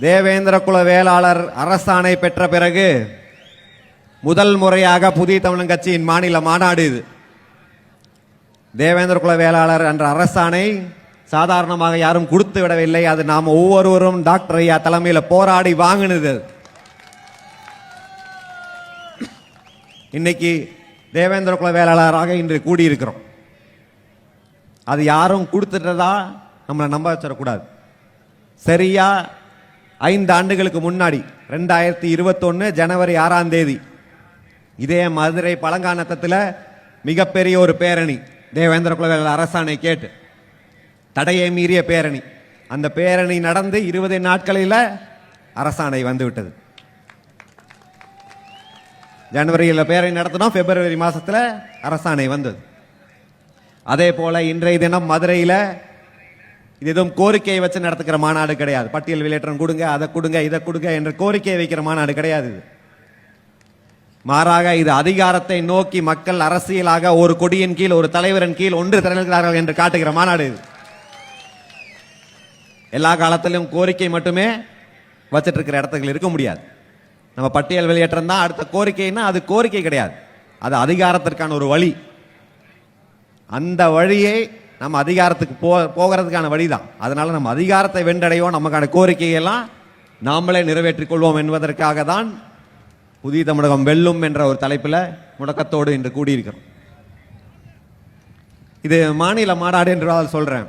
தேவேந்திர குல வேளாளர் அரசாணை பெற்ற பிறகு முதல் முறையாக புதிய தமிழன் கட்சியின் மாநில மாநாடு இது. தேவேந்திர குல வேளாளர் என்ற அரசாணை சாதாரணமாக யாரும் கொடுத்து விடவில்லை. அது நாம் ஒவ்வொருவரும் டாக்டர் ஐயா தலைமையில் போராடி வாங்கினது. இன்னைக்கு தேவேந்திர குல வேளாளராக இன்று கூடியிருக்கிறோம். அது யாரும் கொடுத்துட்டதா நம்மளை நம்ப வச்சிடக்கூடாது. சரியா 5 ஆண்டுகளுக்கு முன்னாடி 2021 ஜனவரி 6ஆம் தேதி இதே மதுரை பழங்கானத்தில் மிகப்பெரிய ஒரு பேரணி, தேவேந்திர குல வேளாளர் அரசாணை கேட்டு தடையை மீறிய பேரணி. அந்த பேரணி நடந்து 20 நாட்களில் அரசாணை வந்துவிட்டது. ஜனவரியில் பேரணி நடத்தினோம், பிப்ரவரி மாதத்தில் அரசாணை வந்தது. அதே போல இன்றைய தினம் மதுரையில் இது எதுவும் கோரிக்கையை வச்சு நடத்துகிற மாநாடு கிடையாது. பட்டியல் வெளியேற்றம் கொடுங்க, அதை கொடுங்க, இதை கொடுங்க என்ற கோரிக்கையை வைக்கிற மாநாடு கிடையாது. மாறாக இது அதிகாரத்தை நோக்கி மக்கள் அரசியலாக ஒரு கொடியின் கீழ், ஒரு தலைவரின் கீழ் ஒன்று திரள்கிறார்கள் என்று காட்டுகிற மாநாடு. எல்லா காலத்திலும் கோரிக்கை மட்டுமே வச்சிட்டு இருக்கிற இடத்துல இருக்க முடியாது. நம்ம பட்டியல் வெளியேற்றம் தான் அடுத்த கோரிக்கைன்னா அது கோரிக்கை கிடையாது, அது அதிகாரத்திற்கான ஒரு வழி. அந்த வழியை நம்ம அதிகாரத்துக்கு போகிறதுக்கான வழிதான். அதனால நம்ம அதிகாரத்தை வென்றடைவோம், நமக்கான கோரிக்கையெல்லாம் நாமளே நிறைவேற்றிக் கொள்வோம் என்பதற்காக தான் புதிய தமிழகம் வெல்லும் என்ற ஒரு தலைப்பில் முடக்கத்தோடு இன்று கூடியிருக்கிறோம். இது மாநில மாநாடு என்று சொல்றேன்.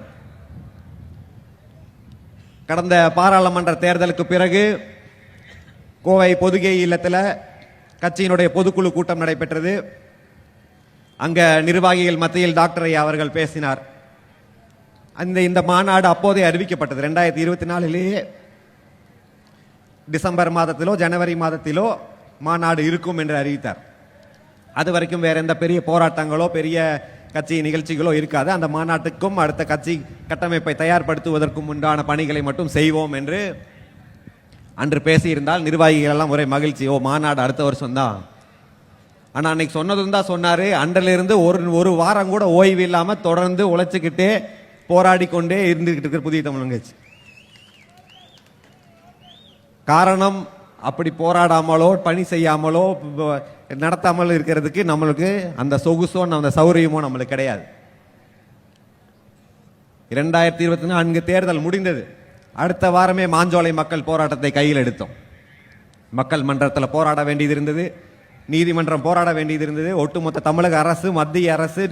கடந்த பாராளுமன்ற தேர்தலுக்கு பிறகு கோவை பொதுகை இல்லத்தில் கட்சியினுடைய பொதுக்குழு கூட்டம் நடைபெற்றது. அங்க நிர்வாகிகள் மத்தியில் டாக்டர் ஐயா அவர்கள் பேசினார். இந்த மாநாடு அப்போதே அறிவிக்கப்பட்டது. 2024 டிசம்பர் மாதத்திலோ ஜனவரி மாதத்திலோ மாநாடு இருக்கும் என்று அறிவித்தார். அது வரைக்கும் வேற எந்த பெரிய போராட்டங்களோ பெரிய கட்சி நிகழ்ச்சிகளோ இருக்காது. அந்த மாநாட்டுக்கும் அடுத்த கட்சி கட்டமைப்பை தயார்படுத்துவதற்கும் உண்டான பணிகளை மட்டும் செய்வோம் என்று அன்று பேசியிருந்தால் நிர்வாகிகள் எல்லாம் ஒரே மகிழ்ச்சி, ஓ மாநாடு அடுத்த வருஷம் தான். ஆனா அன்னைக்கு சொன்னதும் தான் சொன்னாரு, அன்றிலிருந்து ஒரு வாரம் கூட ஓய்வு இல்லாம தொடர்ந்து உழைச்சுக்கிட்டே போராடி கொண்டே இருந்துகிட்டு இருக்கிற புதிய தமிழன் கட்சி. காரணம், அப்படி போராடாமலோ பணி செய்யாமலோ நடத்தாமல் இருக்கிறதுக்கு நம்மளுக்கு அந்த சொகுசோ அந்த சௌரியமோ நம்மளுக்கு கிடையாது. 2024 தேர்தல் முடிந்தது. அடுத்த வாரமே மாஞ்சோலை மக்கள் போராட்டத்தை கையில் எடுத்தோம். மக்கள் மன்றத்தில் போராட வேண்டியது இருந்தது, நீதிமன்றம் போராட வேண்டியது இருந்தது. ஒட்டுமொத்த தமிழக அரசு, மத்திய அரசு,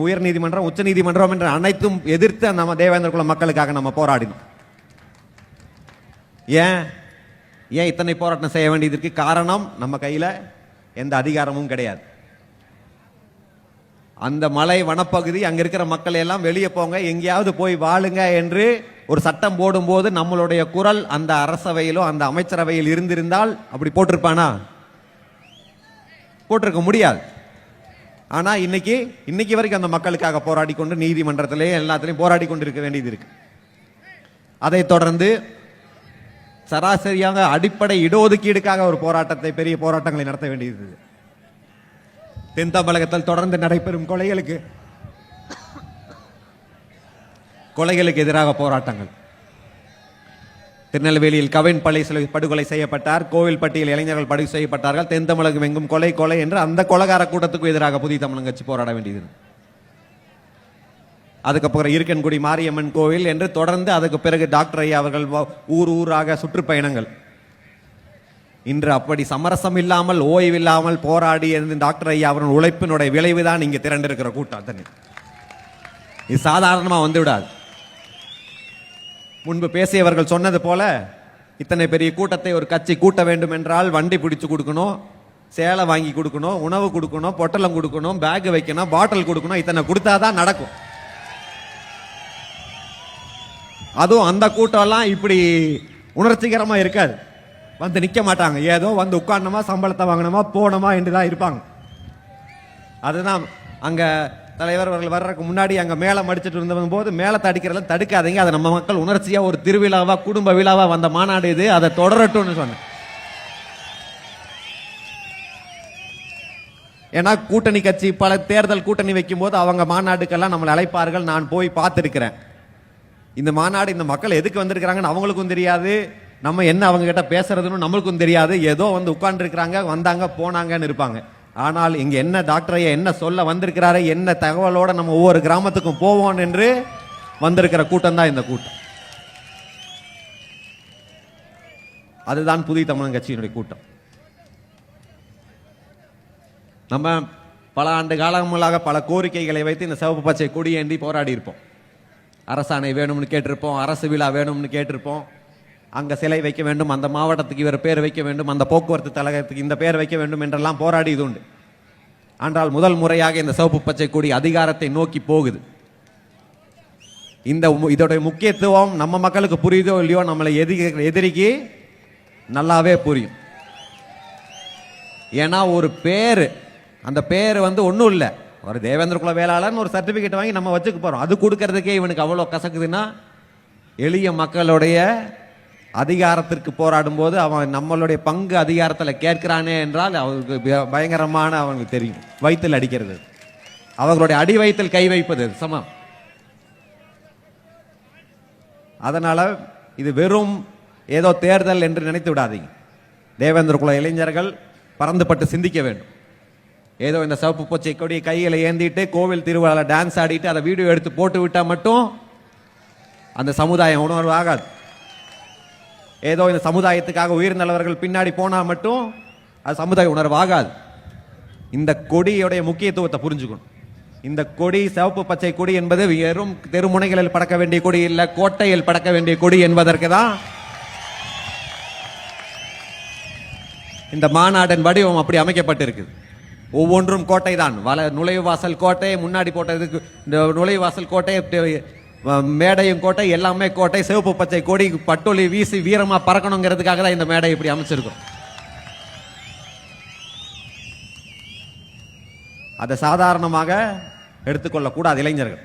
உயர் நீதிமன்றம், உச்ச நீதிமன்றம் என்ற அனைத்தும் எதிர்த்து நம்ம தேவேந்திர குல மக்களுக்காக நம்ம போராடினோம். ஏன் இத்தனை போராட்டம் செய்ய வேண்டியது இருக்கு? காரணம், நம்ம கையில எந்த அதிகாரமும் கிடையாது. அந்த மலை வனப்பகுதி, அங்க இருக்கிற மக்கள் எல்லாம் வெளியே போங்க, எங்கேயாவது போய் வாழுங்க என்று ஒரு சட்டம் போடும்போது நம்மளுடைய குரல் அந்த அரசவையிலோ அந்த அமைச்சரவையில் இருந்திருந்தால் அப்படி போட்டிருப்பானா? போட்டிருக்க முடியாது. ஆனா இன்னைக்கு வரைக்கும் அந்த மக்களுக்காக போராடி கொண்டு நீதிமன்றத்திலே எல்லாத்திலையும் போராடி கொண்டு இருக்க வேண்டியது இருக்கு. அதை தொடர்ந்து சராசரியாக அடிப்படை இடஒதுக்கீடுக்காக ஒரு போராட்டத்தை, பெரிய போராட்டங்களை நடத்த வேண்டியது. தென் தமிழகத்தில் தொடர்ந்து நடைபெறும் கொலைகளுக்கு எதிராக போராட்டங்கள். திருநெல்வேலியில் கவின் படுகொலை செய்யப்பட்டார், கோவில்பட்டியில் இளைஞர்கள் படுகொலை செய்யப்பட்டார்கள். தென் தமிழகம் எங்கும் கொலை என்று அந்த கொலைகார கூட்டத்துக்கு எதிராக புதிய தமிழன் கட்சி போராட வேண்டியது. அதுக்கப்புறம் இருக்கன்குடி மாரியம்மன் கோவில் என்று தொடர்ந்து, அதுக்கு பிறகு டாக்டர் ஐயா அவர்கள் ஊராக சுற்றுப்பயணங்கள். இன்று அப்படி சமரசம் இல்லாமல் ஓய்வில்லாமல் போராடி டாக்டர் ஐயா அவர்கள் உழைப்பினுடைய விளைவுதான் இங்கே திரண்டிருக்கிற கூட்டம். இது சாதாரணமா வந்து விடாது. முன்பு பேசியவர்கள் சொன்னது போல இத்தனை பெரிய கூட்டத்தை ஒரு கட்சி கூட்ட வேண்டும் என்றால் வண்டி பிடிச்சு கொடுக்கணும், சேலை வாங்கி கொடுக்கணும், உணவு கொடுக்கணும், பொட்டலம் கொடுக்கணும், பேக் வைக்கணும், பாட்டில் கொடுக்கணும். இத்தனை கொடுத்தாதான் நடக்கும். அதுவும் அந்த கூட்டம்லாம் இப்படி உணர்ச்சிகரமா இருக்காது. வந்து நிக்க மாட்டாங்க, ஏதோ வந்து உட்கார்ந்தோமா, சம்பளத்தை வாங்கினோமா, போனோமா என்றுதான் இருப்பாங்க. அதுதான் அங்க தலைவர் அவர்கள் வர்றதுக்கு முன்னாடி அங்க மேளம் அடிச்சுட்டு இருந்த போது மேளத்தை அடிக்கிறத தடுக்காதீங்க, அதை நம்ம மக்கள் உணர்ச்சியா ஒரு திருவிழாவா குடும்ப விழாவா வந்த மாநாடு இது, அதை தொடரட்டும்னு சொன்னேன். ஏன்னா கூட்டணி கட்சி பல தேர்தல் கூட்டணி வைக்கும் போது அவங்க மாநாடுக்கெல்லாம் நம்மளை அழைப்பார்கள், நான் போய் பார்த்திருக்கிறேன். இந்த மாநாடு இந்த மக்கள் எதுக்கு வந்திருக்கிறாங்கன்னு அவங்களுக்கும் தெரியாது, நம்ம என்ன அவங்க கிட்ட பேசுறதுன்னு நம்மளுக்கும் தெரியாது. ஏதோ வந்து உட்கார்ந்துருக்கிறாங்க, வந்தாங்க போனாங்கன்னு இருப்பாங்க. ஆனால் இங்க என்ன டாக்டர் ஐயா என்ன சொல்ல வந்திருக்கிறாரு, என்ன தகவலோட நம்ம ஒவ்வொரு கிராமத்துக்கும் போவோம் என்று வந்திருக்கிற கூட்டம் தான் இந்த கூட்டம். அதுதான் புதிய தமிழன் கட்சியினுடைய கூட்டம். நம்ம பல ஆண்டு காலங்களாக பல கோரிக்கைகளை வைத்து இந்த சிவப்பு பச்சை கொடியேந்தி போராடி இருப்போம். அரசாணை வேணும்னு கேட்டிருப்போம், அரசு விழா வேணும்னு கேட்டிருப்போம், அங்க சிலை வைக்க வேண்டும், அந்த மாவட்டத்துக்கு இவர் பேர் வைக்க வேண்டும், அந்த போக்குவரத்து கழகத்துக்கு இந்த பேர் வைக்க வேண்டும் என்றெல்லாம் போராடி இது உண்டு. ஆனால் முதல் முறையாக இந்த சிவப்பு பச்சை கொடி அதிகாரத்தை நோக்கி போகுது. இதோடைய முக்கியத்துவம் நம்ம மக்களுக்கு புரியுதோ இல்லையோ, நம்மளை எதிரிக்கு நல்லாவே புரியும். ஏன்னா ஒரு பேரு, அந்த பேர் வந்து ஒன்றும் இல்லை, ஒரு தேவேந்திர குல வேளாளர்னு ஒரு சர்டிபிகேட் வாங்கி நம்ம வச்சுக்க போறோம். அது கொடுக்கறதுக்கே இவனுக்கு அவ்வளோ கசக்குதுன்னா, எளிய மக்களுடைய அதிகாரத்திற்கு போராடும் போது அவன் நம்மளுடைய பங்கு அதிகாரத்தில் கேட்கிறானே என்றால் அவருக்கு பயங்கரமான அவனுக்கு தெரியும். வயிற்றில் அடிக்கிறது, அவர்களுடைய அடி வயிற்றில் கை வைப்பது சமம். அதனால இது வெறும் ஏதோ தேர்தல் என்று நினைத்து விடாதீங்க. தேவேந்திர குல இளைஞர்கள் பறந்துபட்டு சிந்திக்க வேண்டும். ஏதோ இந்த சிவப்பு பச்சை கொடியை கையில் ஏந்திட்டு கோவில் திருவிழால டான்ஸ் ஆடிட்டு அதை வீடியோ எடுத்து போட்டு விட்டா மட்டும் அந்த சமுதாயம் உணர்வு ஆகாது. ஏதோ இந்த சமுதாயத்துக்காக உயிர்ந்தவர்கள் பின்னாடி போனா மட்டும் அது சமுதாய உணர்வு ஆகாது. இந்த கொடியுடைய முக்கியத்துவத்தை புரிஞ்சுக்கணும். இந்த கொடி சிவப்பு பச்சை கொடி என்பது வெறும் தெருமுனைகளில் பறக்க வேண்டிய கொடி இல்ல, கோட்டையில் பறக்க வேண்டிய கொடி என்பதற்கு தான் இந்த மாநாட்டின் வடிவம் அப்படி அமைக்கப்பட்டிருக்கு. ஒவ்வொன்றும் கோட்டை தான். நுழைவாசல் கோட்டை, முன்னாடி போட்டதுக்கு இந்த நுழைவாசல் கோட்டை, மேடையும் கோட்டை, எல்லாமே கோட்டை. சிவப்பு பச்சை கொடி பட்டொலி வீசி வீரமா பறக்கணுங்கிறதுக்காக தான் இந்த மேடை இப்படி அமைச்சிருக்கோம். அதை சாதாரணமாக எடுத்துக்கொள்ள கூடாது இளைஞர்கள்.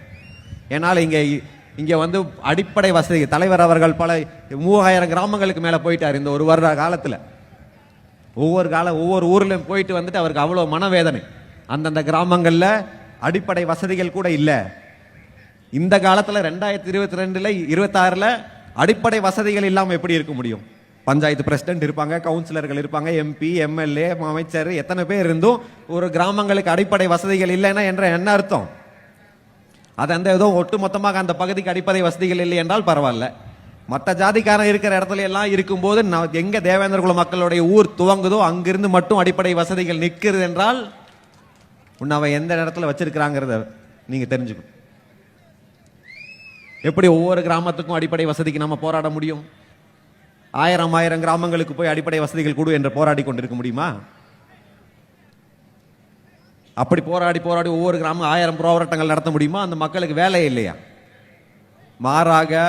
ஏன்னால் இங்க வந்து அடிப்படை வசதி தலைவர் அவர்கள் பல 3000 கிராமங்களுக்கு மேல போயிட்டார் இந்த ஒரு வருட காலத்துல. ஒவ்வொரு ஊர்லயும் போயிட்டு வந்துட்டு அவருக்கு அவ்வளவு மனவேதனை. அந்தந்த கிராமங்கள்ல அடிப்படை வசதிகள் கூட இல்லை. இந்த காலத்துல 2022 26 அடிப்படை வசதிகள் இல்லாம எப்படி இருக்க முடியும்? பஞ்சாயத்து பிரசிடென்ட் இருப்பாங்க, கவுன்சிலர்கள் இருப்பாங்க, எம்பி, எம்எல்ஏ, அமைச்சர், எத்தனை பேர் இருந்தும் ஒரு கிராமங்களுக்கு அடிப்படை வசதிகள் இல்லைன்னா என்ற என்ன அர்த்தம்? அது அந்த ஏதோ ஒட்டு மொத்தமாக அந்த பகுதிக்கு அடிப்படை வசதிகள் இல்லை என்றால் பரவாயில்ல. மற்ற ஜாதிக்காரன் இருக்கிற இடத்துல எல்லாம் இருக்கும்போது எங்க தேவேந்திர குல மக்களுடைய ஊர் துவங்குதோ அங்கிருந்து மட்டும் அடிப்படை வசதிகள் நிற்கிறது என்றால் அவன் எந்த இடத்துல வச்சிருக்கிறாங்கிறத நீங்க தெரிஞ்சுக்கணும். எப்படி ஒவ்வொரு கிராமத்துக்கும் அடிப்படை வசதிக்கு நம்ம போராட முடியும்? 1000 கிராமங்களுக்கு போய் அடிப்படை வசதிகள் கொடு என்று போராடி கொண்டிருக்க முடியுமா? அப்படி போராடி ஒவ்வொரு கிராமம் 1000 போராட்டங்கள் நடத்த முடியுமா? அந்த மக்களுக்கு வேலை இல்லையா? மாறாக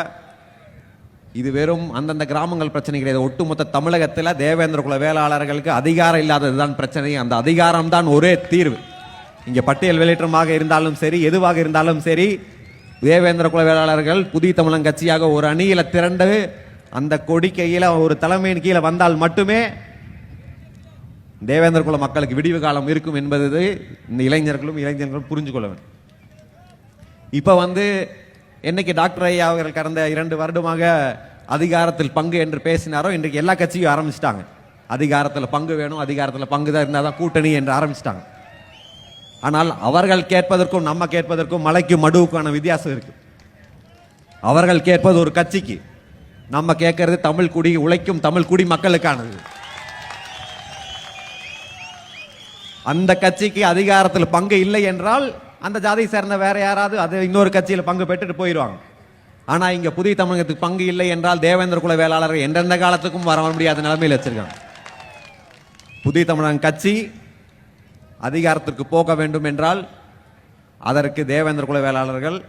இது வெறும் அந்தந்த கிராமங்கள் பிரச்சனை கிடையாது. ஒட்டுமொத்த தமிழகத்தில் தேவேந்திர குல வேளாளர்களுக்கு அதிகாரம் இல்லாததுதான் பிரச்சனை. அந்த அதிகாரம் தான் ஒரே தீர்வு. இங்க பட்டியல் வெளியேற்றமாக இருந்தாலும் சரி, எதுவாக இருந்தாலும் சரி, தேவேந்திர குல வேளாளர்கள் புதிய தமிழன் கட்சியாக ஒரு அணியில திரண்டு அந்த கொடி கையில ஒரு தலைமையின் கீழே வந்தால் மட்டுமே தேவேந்திர குல மக்களுக்கு விடிவு காலம் இருக்கும் என்பது இந்த இளைஞர்களும் புரிஞ்சு கொள்ள வேண்டும். இப்ப வந்து என்னைக்கு டாக்டர் ஐயா அவர்கள் கடந்த 2 வருடமாக அதிகாரத்தில் பங்கு என்று பேசினாரோ, இன்றைக்கு எல்லா கட்சியும் ஆரம்பிச்சிட்டாங்க. அதிகாரத்தில் பங்கு வேணும், அதிகாரத்தில் பங்கு தான் இருந்தால் தான் கூட்டணி என்று ஆரம்பிச்சிட்டாங்க. ஆனால் அவர்கள் கேட்பதற்கும் நம்ம கேட்பதற்கும் மலைக்கும் மடுவுக்கான வித்தியாசம் இருக்கு. அவர்கள் கேட்பது ஒரு கட்சிக்கு, நம்ம கேட்கறது தமிழ் குடி உழைக்கும் தமிழ் குடி மக்களுக்கானது. அந்த கட்சிக்கு அதிகாரத்தில் பங்கு இல்லை என்றால் அந்த ஜாதியை சேர்ந்த வேற யாராவது அது இன்னொரு கட்சியில் பங்கு பெற்றுட்டு போயிடுவாங்க. ஆனா இங்க புதிய தமிழகத்துக்கு பங்கு இல்லை என்றால் தேவேந்திர குல வேளாளர்கள் எந்தெந்த காலத்துக்கும் வர முடியாத நிலைமையில் வச்சிருக்காங்க. புதிய தமிழன் கட்சி அதிகாரத்திற்கு போக வேண்டும் என்றால் அதற்கு தேவேந்திர குல வேளாளர்கள்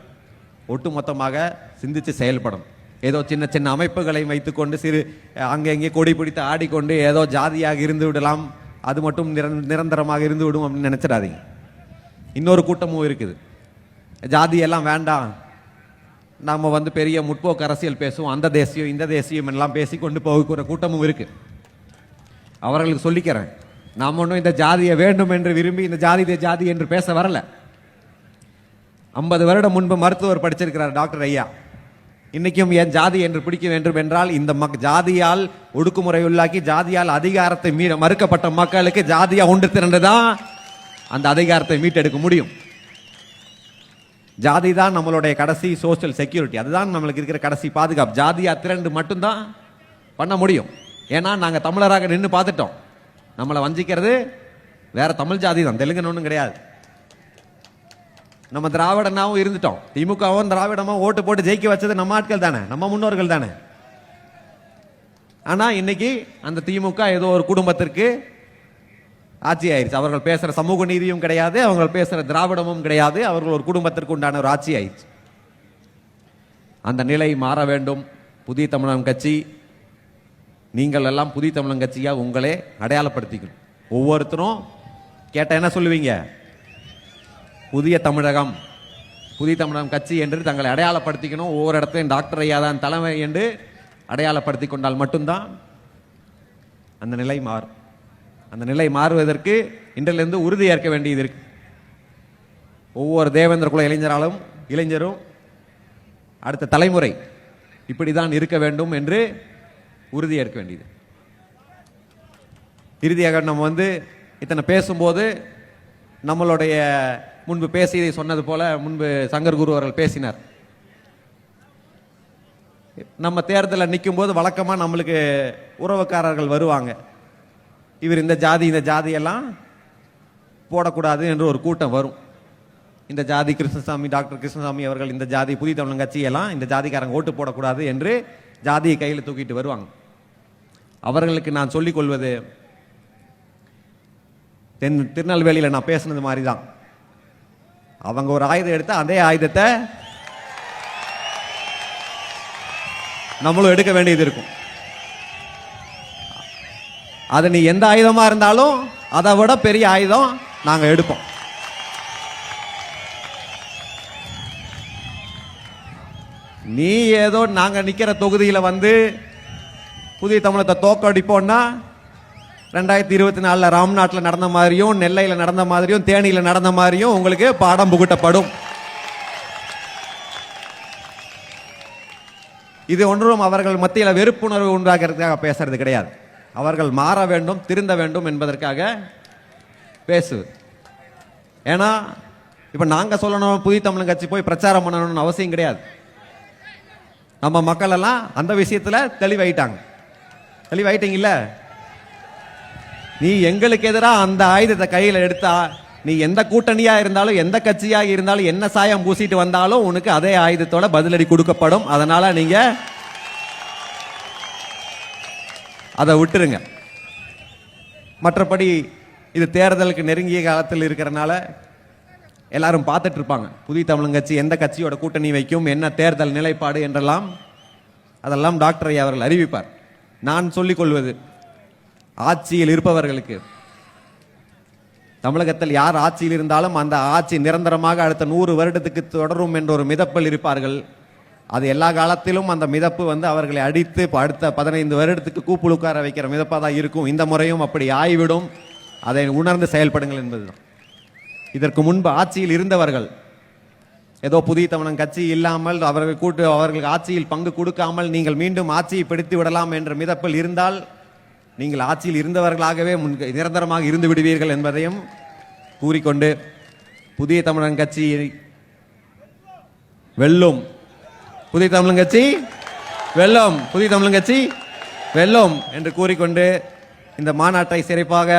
ஒட்டுமொத்தமாக சிந்திச்சு செயல்படும். ஏதோ சின்ன சின்ன அமைப்புகளை வைத்துக்கொண்டு சிறு அங்கே கொடி பிடித்து ஆடிக்கொண்டு ஏதோ ஜாதியாக இருந்து விடலாம், அது மட்டும் நிரந்தரமாக இருந்து விடும் அப்படின்னு நினைச்சிடாதீங்க. இன்னொரு கூட்டமும் இருக்குது, ஜாதி எல்லாம் வேண்டாம், நாம வந்து பெரிய முற்போக்கு அரசியல் பேசுவோம், அந்த தேசியம் இந்த தேசியம் எல்லாம் பேசிக்கொண்டு போகிற கூட்டமும் இருக்கு. அவர்களுக்கு சொல்லிக்கிறேன், நாம் ஒன்றும் இந்த ஜாதியை வேண்டும் என்று விரும்பி இந்த ஜாதி என்று பேச வரல. 50 வருடம் முன்பு மருத்துவர் படிச்சிருக்கிறார் டாக்டர் ஐயா. இன்னைக்கும் ஏன் ஜாதி என்று பிடிக்க வேண்டும் என்றால் இந்த ஜாதியால் ஒடுக்குமுறை உள்ளாக்கி ஜாதியால் அதிகாரத்தை மறுக்கப்பட்ட மக்களுக்கு ஜாதியா ஒன்று திரண்டுதான் அந்த அதிகாரத்தை மீட்டெடுக்க முடியும். ஜாதி தான் நம்மளுடைய கடைசி சோசியல் செக்யூரிட்டி, அதுதான் நம்மளுக்கு இருக்கிற கடைசி பாதுகாப்பு. ஜாதியா திரண்டு மட்டும்தான் பண்ண முடியும். ஏன்னா நாங்க தமிழராக நின்று பார்த்துட்டோம். நம்மளை வஞ்சிக்கிறது வேற தமிழ் ஜாதி தான், தெலுங்குன்னு ஒன்றும் கிடையாது. நம்ம திராவிடனாவும் இருந்துட்டோம். திமுகவும் திராவிடமும் ஓட்டு போட்டு ஜெயிக்க வச்சது நம்ம ஆட்கள் தானே, நம்ம முன்னோர்கள் தானே. ஆனா இன்னைக்கு அந்த திமுக ஏதோ ஒரு குடும்பத்திற்கு ஆட்சி ஆயிடுச்சு. அவர்கள் பேசுற சமூக நீதியும் கிடையாது, அவங்க பேசுற திராவிடமும் கிடையாது, அவர்கள் ஒரு குடும்பத்திற்கு உண்டான ஒரு ஆட்சி ஆயிடுச்சு. அந்த நிலை மாற வேண்டும். புதிய தமிழகம் கட்சி, நீங்கள் எல்லாம் புதிய தமிழகம் கட்சியா உங்களே அடையாளப்படுத்திக்கணும். ஒவ்வொருத்தரும் கேட்ட என்ன சொல்லுவீங்க? புதிய தமிழகம், புதிய தமிழகம் கட்சி என்று தங்களை அடையாளப்படுத்திக்கணும். ஒவ்வொரு இடத்தையும் டாக்டர் ஐயா தான் தலைமை என்று அடையாளப்படுத்தி கொண்டால் மட்டும்தான் அந்த நிலை மாறும். அந்த நிலை மாறுவதற்கு இன்றிலிருந்து உறுதி ஏற்க வேண்டியது இருக்கு. ஒவ்வொரு தேவேந்திர குல இளைஞரும் அடுத்த தலைமுறை இப்படிதான் இருக்க வேண்டும் என்று உறுதி ஏற்க வேண்டியது. இறுதியாக நம்ம இத்தனை பேசும்போது நம்மளுடைய முன்பு பேசியதை சொன்னது போல முன்பு சங்கர் குரு அவர்கள் பேசினார். நம்ம தேர்தலில் நிற்கும் போது வழக்கமா நம்மளுக்கு உறவுக்காரர்கள் வருவாங்க. இவர் இந்த ஜாதி எல்லாம் போடக்கூடாது என்று ஒரு கூட்டம் வரும். இந்த ஜாதி கிருஷ்ணசாமி, டாக்டர் கிருஷ்ணசாமி அவர்கள் இந்த ஜாதி புதிய தமிழகம் கட்சியெல்லாம் இந்த ஜாதிக்காரங்க ஓட்டு போடக்கூடாது என்று ஜாதியை கையில் தூக்கிட்டு வருவாங்க. அவர்களுக்கு நான் சொல்லிக் கொள்வது, திருநெல்வேலியில் நான் பேசுனது மாதிரி தான். அவங்க ஒரு ஆயுதம் எடுத்தா அதே ஆயுதத்தை நம்மளும் எடுக்க வேண்டியது இருக்கும். அது நீ எந்த ஆயுதமா இருந்தாலும் அதை விட பெரிய ஆயுதம் நாங்க எடுப்போம். நீ ஏதோ நாங்க நிக்கிற தொகுதியில புதிய தமிழகத்தை தோக்கடிப்போம்னா 2024 ராம்நாட்டில் நடந்த மாதிரியும், நெல்லையில் நடந்த மாதிரியும், தேனியில் நடந்த மாதிரியும் உங்களுக்கு பாடம் புகட்டப்படும். இது ஒன்றும் அவர்கள் மத்தியில் வெறுப்புணர்வு உண்டாகிறதுக்காக பேசுறது கிடையாது. அவர்கள் மாற வேண்டும், திருந்த வேண்டும் என்பதற்காக பேசுவது. ஏன்னா இப்ப நாங்க சொல்லணும் புதிய தமிழ் கட்சி போய் பிரச்சாரம் பண்ணணும்னு அவசியம் கிடையாது. நம்ம மக்கள் எல்லாம் அந்த விஷயத்துல தெளிவாயிட்டீங்கல்ல. நீ எங்களுக்கு எதிராக அந்த ஆயுதத்தை கையில் எடுத்தா நீ எந்த கூட்டணியா இருந்தாலும் எந்த கட்சியாக இருந்தாலும் என்ன சாயம் பூசிட்டு வந்தாலும் உனக்கு அதே ஆயுதத்தோட பதிலடி கொடுக்கப்படும். அதனால நீங்க அதை விட்டுருங்க. மற்றபடி இது தேர்தலுக்கு நெருங்கிய காலத்தில் இருக்கிறனால எல்லாரும் பார்த்துட்டு இருப்பாங்க புதிய தமிழ் கட்சி எந்த கட்சியோட கூட்டணி வைக்கும், என்ன தேர்தல் நிலைப்பாடு என்றெல்லாம் அதெல்லாம் டாக்டர் ஐயா அவர்கள் அறிவிப்பார். நான் சொல்லிக் கொள்வது, ஆட்சியில் இருப்பவர்களுக்கு, தமிழகத்தில் யார் ஆட்சியில் இருந்தாலும் அந்த ஆட்சி நிரந்தரமாக அடுத்த 100 வருடத்துக்கு தொடரும் என்ற ஒரு மிதப்பில் இருப்பார்கள். அது எல்லா காலத்திலும் அந்த மிதப்பு அவர்களை அடித்து அடுத்த 15 வருடத்துக்கு கூப்புள் உட்கார வைக்கிற மிதப்பாக தான் இருக்கும். இந்த முறையும் அப்படி ஆய்விடும். அதை உணர்ந்து செயல்படுங்கள் என்பதுதான். இதற்கு முன்பு ஆட்சியில் இருந்தவர்கள் ஏதோ புதிய தமிழகம் கட்சி இல்லாமல் அவர்களுக்கு ஆட்சியில் பங்கு கொடுக்காமல் நீங்கள் மீண்டும் ஆட்சியை பிடித்து விடலாம் என்ற மிதப்பில் இருந்தால் நீங்கள் ஆட்சியில் இருந்தவர்களாகவே நிரந்தரமாக இருந்து விடுவீர்கள் என்பதையும் கூறிக்கொண்டு புதிய தமிழகம் கட்சி வெல்லும், புதிய தமிழகம் கட்சி வெல்லும், புதிய தமிழகம் கட்சி வெல்லும் என்று கூறிக்கொண்டு இந்த மாநாட்டை சிறப்பாக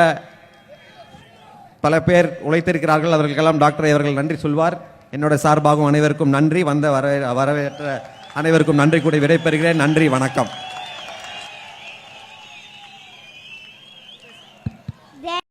பல பேர் உழைத்திருக்கிறார்கள். அவர்களுக்கெல்லாம் டாக்டர் அவர்கள் நன்றி சொல்வார். என்னோட சார்பாகவும் அனைவருக்கும் நன்றி. வரவேற்ற அனைவருக்கும் நன்றி கூறி விடைபெறுகிறேன். நன்றி, வணக்கம்.